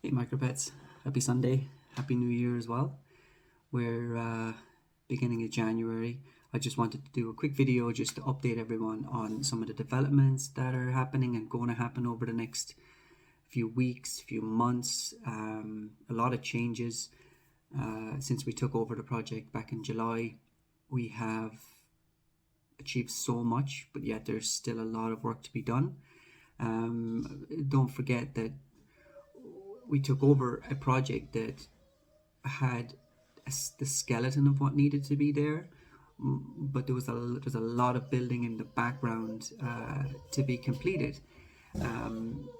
Hey MicroPets, happy Sunday, happy New Year as well. We're beginning of January. I just wanted to do a quick video just to update everyone on some of the developments that are happening and going to happen over the next few weeks, few months. A lot of changes since we took over the project back in July. We have achieved so much, but yet there's still a lot of work to be done. Don't forget that we took over a project that had the skeleton of what needed to be there, but there's a lot of building in the background to be completed.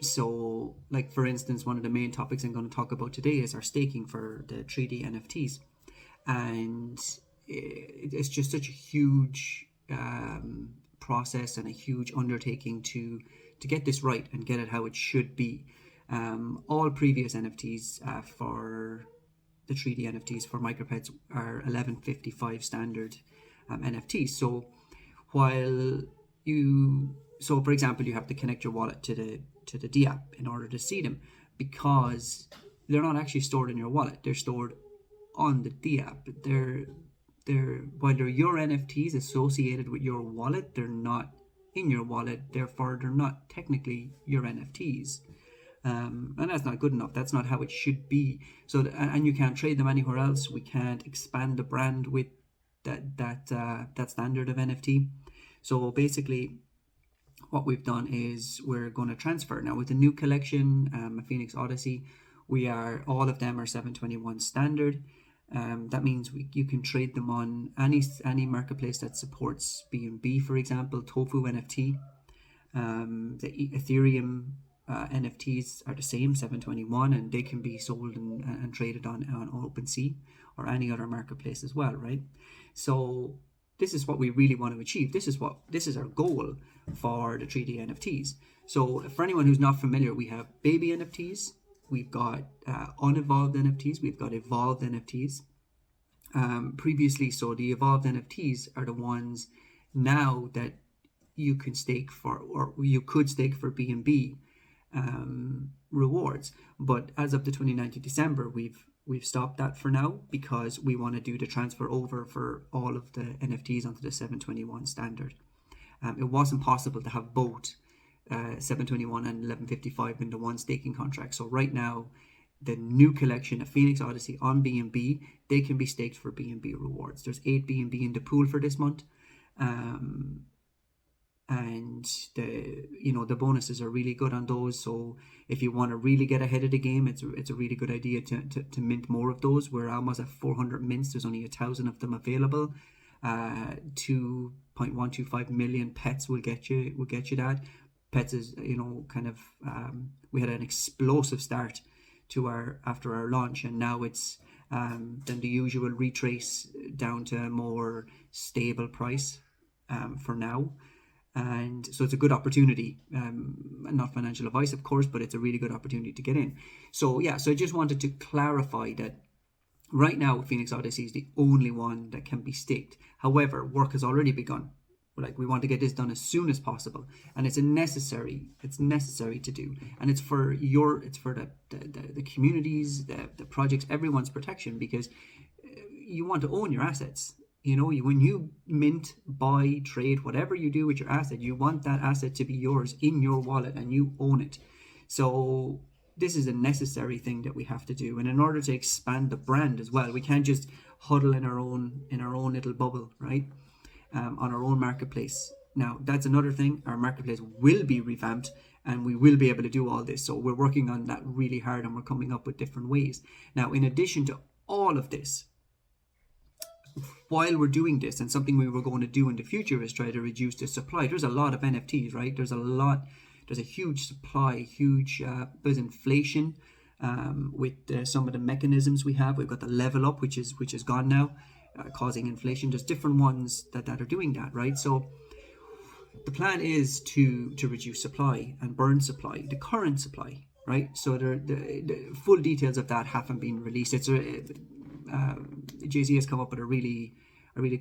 So, like for instance, one of the main topics I'm going to talk about today is our staking for the 3D NFTs, and it's just such a huge process and a huge undertaking to get this right and get it how it should be. All previous NFTs for the 3D NFTs for MicroPets are 1155 standard NFTs. So while for example, you have to connect your wallet to the DApp in order to see them, because they're not actually stored in your wallet. They're stored on the DApp. While they're your NFTs associated with your wallet, they're not in your wallet. Therefore, they're not technically your NFTs. And that's not good enough. That's not how it should be. So, and you can't trade them anywhere else. We can't expand the brand with that standard of NFT. So basically, what we've done is we're going to transfer now with the new collection, Phoenix Odyssey. All of them are 721 standard. That means you can trade them on any marketplace that supports BNB, for example, Tofu NFT. The Ethereum NFTs are the same, 721, and they can be sold and traded on OpenSea or any other marketplace as well, right? So this is what we really want to achieve. This is our goal for the 3D NFTs. So for anyone who's not familiar, we have baby NFTs, we've got unevolved NFTs, we've got evolved NFTs. Previously, so the evolved NFTs are the ones now that you can stake for, or you could stake for BNB rewards. But as of the 29th of December, we've stopped that for now, because we want to do the transfer over for all of the NFTs onto the 721 standard. It wasn't possible to have both 721 and 1155 in the one staking contract. So right now, the new collection of Phoenix Odyssey on BNB, they can be staked for BNB rewards. There's 8 BNB in the pool for this month. And the bonuses are really good on those. So if you want to really get ahead of the game, it's a really good idea to mint more of those. We're almost at 400 mints. There's only 1,000 of them available. 2.125 million pets will get you that. Pets is we had an explosive start to after our launch, and now it's then the usual retrace down to a more stable price for now. And so it's a good opportunity, not financial advice, of course, but it's a really good opportunity to get in. So I just wanted to clarify that right now Phoenix Odyssey is the only one that can be staked. However, work has already begun. We want to get this done as soon as possible, and it's necessary to do, and it's for the communities, the projects, everyone's protection, because you want to own your assets. When you mint, buy, trade, whatever you do with your asset, you want that asset to be yours in your wallet, and you own it. So this is a necessary thing that we have to do, and in order to expand the brand as well, we can't just huddle in our own little bubble, right? On our own marketplace. Now, that's another thing. Our marketplace will be revamped, and we will be able to do all this. So we're working on that really hard, and we're coming up with different ways. Now, in addition to all of this, while we're doing this, and something we were going to do in the future is try to reduce the supply. There's a lot of NFTs, right? There's a huge supply, there's inflation with some of the mechanisms we have. We've got the level up, which is gone now, causing inflation. There's different ones that are doing that, right? So the plan is to reduce supply and burn supply, the current supply, right? So the full details of that haven't been released. Jay-Z has come up with a really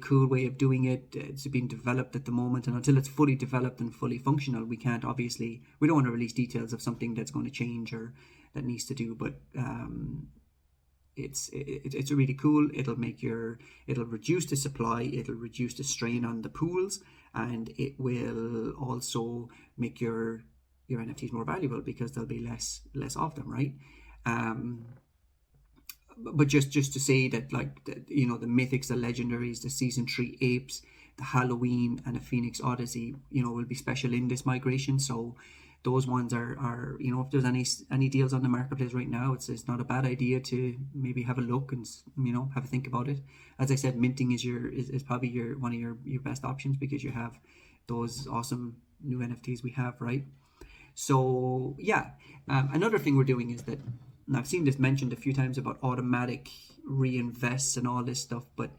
cool way of doing it. It's being developed at the moment, and until it's fully developed and fully functional, we don't want to release details of something that's going to change or that needs to do, but it's really cool. It'll reduce the supply, it'll reduce the strain on the pools, and it will also make your NFTs more valuable because there'll be less of them, right? But just to say that, like, the Mythics, the Legendaries, the Season 3 Apes, the Halloween, and the Phoenix Odyssey, will be special in this migration. So those ones are if there's any deals on the marketplace right now, it's not a bad idea to maybe have a look and have a think about it. As I said, minting is probably one of your best options, because you have those awesome new NFTs we have, right? So yeah, another thing we're doing is that, and I've seen this mentioned a few times about automatic reinvests and all this stuff, but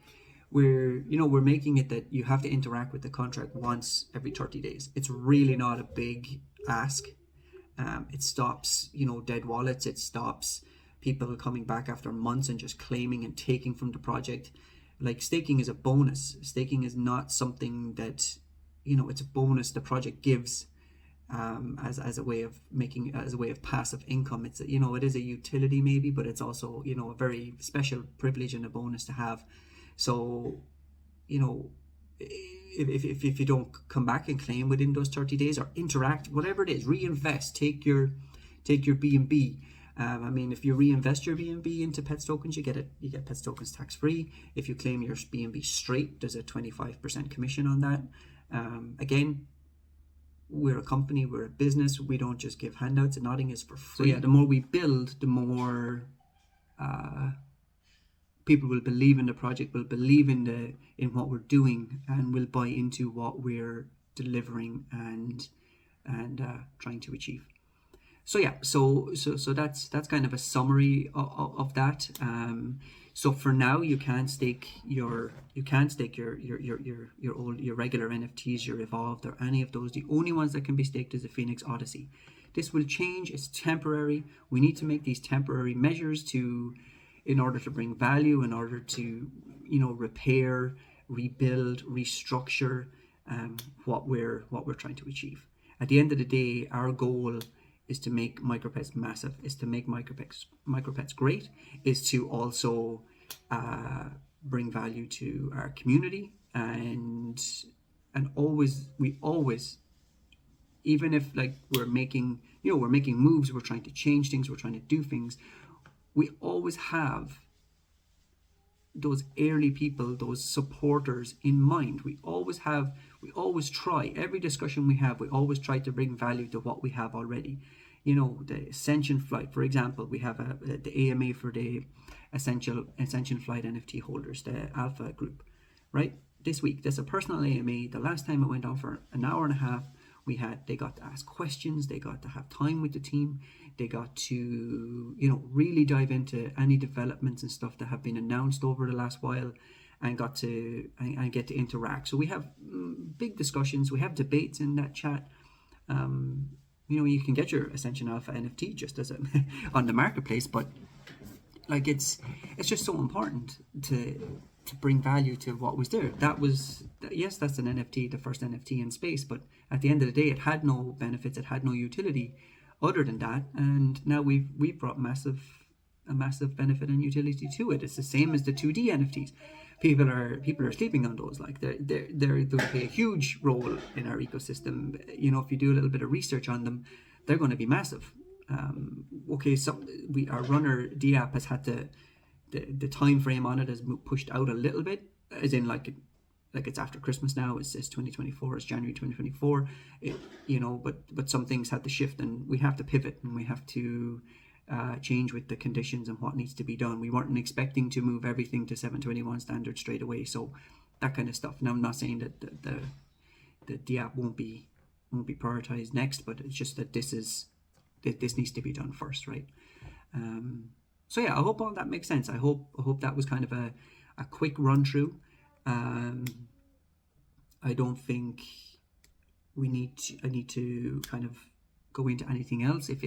we're making it that you have to interact with the contract once every 30 days. It's really not a big ask. It stops dead wallets. It stops people coming back after months and just claiming and taking from the project. Like, staking is a bonus. Staking is not something that it's a bonus the project gives as a way of passive income. It's it is a utility maybe, but it's also a very special privilege and a bonus to have. So if you don't come back and claim within those 30 days or interact, whatever it is, reinvest, take your BNB. If you reinvest your BNB into Pets tokens, you get Pets tokens tax free. If you claim your BNB straight, there's a 25% commission on that. Again, we're a company, we're a business, we don't just give handouts, and nothing is for free. So yeah, the more we build, the more people will believe in the project, will believe in what we're doing, and will buy into what we're delivering and trying to achieve. So yeah, so that's kind of a summary of that. So for now, you can't stake your regular NFTs, your Evolved, or any of those. The only ones that can be staked is the Phoenix Odyssey. This will change. It's temporary. We need to make these temporary measures in order to bring value, in order to repair, rebuild, restructure what we're trying to achieve. At the end of the day, our goal is to make MicroPets massive, is to make MicroPets great, is to also bring value to our community, and we always, even if we're making moves, we're trying to change things, we're trying to do things, we always have those early people, those supporters in mind. We always try, every discussion we have, we always try to bring value to what we have already. The Ascension Flight, for example, we have the AMA for the Ascension Flight NFT holders, the Alpha group, right? This week, there's a personal AMA. The last time it went on for an hour and a half, they got to ask questions, they got to have time with the team, they got to really dive into any developments and stuff that have been announced over the last while, and get to interact. So we have big discussions, we have debates in that chat. You can get your Ascension Alpha NFT just as on the marketplace, but it's just so important to bring value to what was there. Yes, that's an NFT, the first NFT in space, but at the end of the day, it had no benefits, it had no utility other than that, and now we've brought a massive benefit and utility to it. It's the same as the 2D NFTs. People are sleeping on those. They'll play a huge role in our ecosystem. If you do a little bit of research on them, they're going to be massive. Our runner DApp has had the time frame on it has pushed out a little bit, as in it's after Christmas now. It's 2024. It's January 2024. But some things had to shift, and we have to pivot, and we have to change with the conditions and what needs to be done. We weren't expecting to move everything to 721 standards straight away. So that kind of stuff. Now, I'm not saying that the app won't be prioritized next, but it's just that this needs to be done first, right? So yeah, I hope all that makes sense. I hope that was kind of a quick run through. I don't think I need to kind of go into anything else. If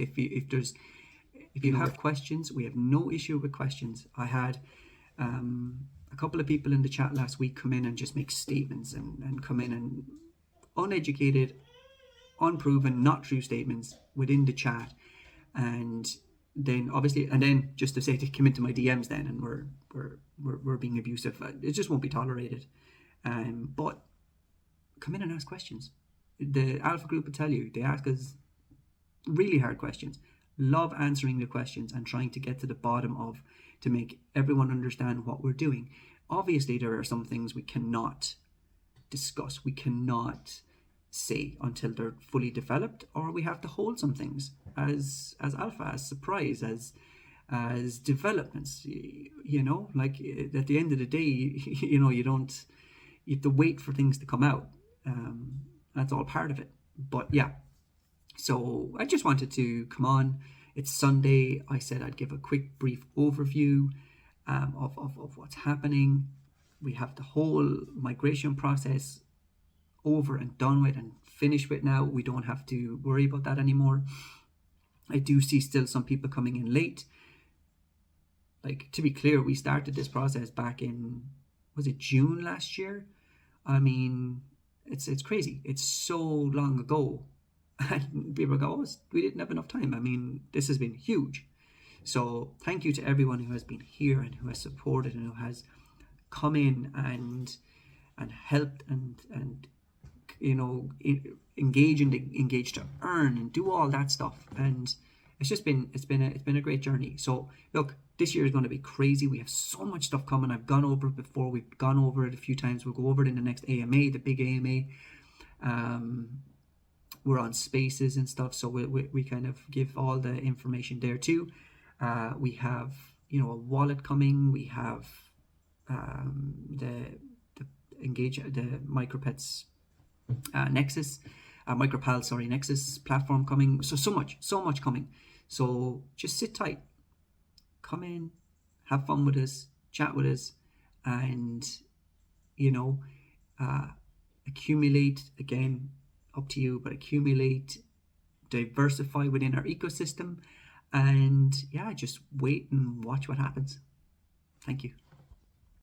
you have questions, we have no issue with questions. I had a couple of people in the chat last week come in and just make statements and come in and uneducated, unproven, not true statements within the chat, and then obviously, and then just to say to come into my DMs then, and we're being abusive, it just won't be tolerated. But come in and ask questions. The alpha group will tell you, they ask us really hard questions. Love answering the questions and trying to get to the bottom of, to make everyone understand what we're doing. Obviously, there are some things we cannot discuss, we cannot say until they're fully developed, or we have to hold some things as alpha, as surprise, as developments. You know, like at the end of the day, you know, you have to wait for things to come out. That's all part of it. But yeah, so I just wanted to come on. It's Sunday. I said I'd give a quick brief overview of what's happening. We have the whole migration process over and done with and finished with now. We don't have to worry about that anymore. I do see still some people coming in late. Like, to be clear, we started this process back in, was it June last year? I mean, it's crazy. It's so long ago. And people go, oh, we didn't have enough time. I mean, this has been huge. So thank you to everyone who has been here and who has supported and who has come in and helped and you know, engage to earn and do all that stuff. And it's been a great journey. So look, this year is going to be crazy. We have so much stuff coming. I've gone over it before. We've gone over it a few times. We'll go over it in the next AMA, the big AMA. We're on spaces and stuff, so we kind of give all the information there too. We have, you know, a wallet coming. We have the MicroPets Nexus, Nexus platform coming. So much coming. So just sit tight, come in, have fun with us, chat with us, and you know, accumulate. Again, up to you, but accumulate, diversify within our ecosystem, and yeah, just wait and watch what happens. Thank you.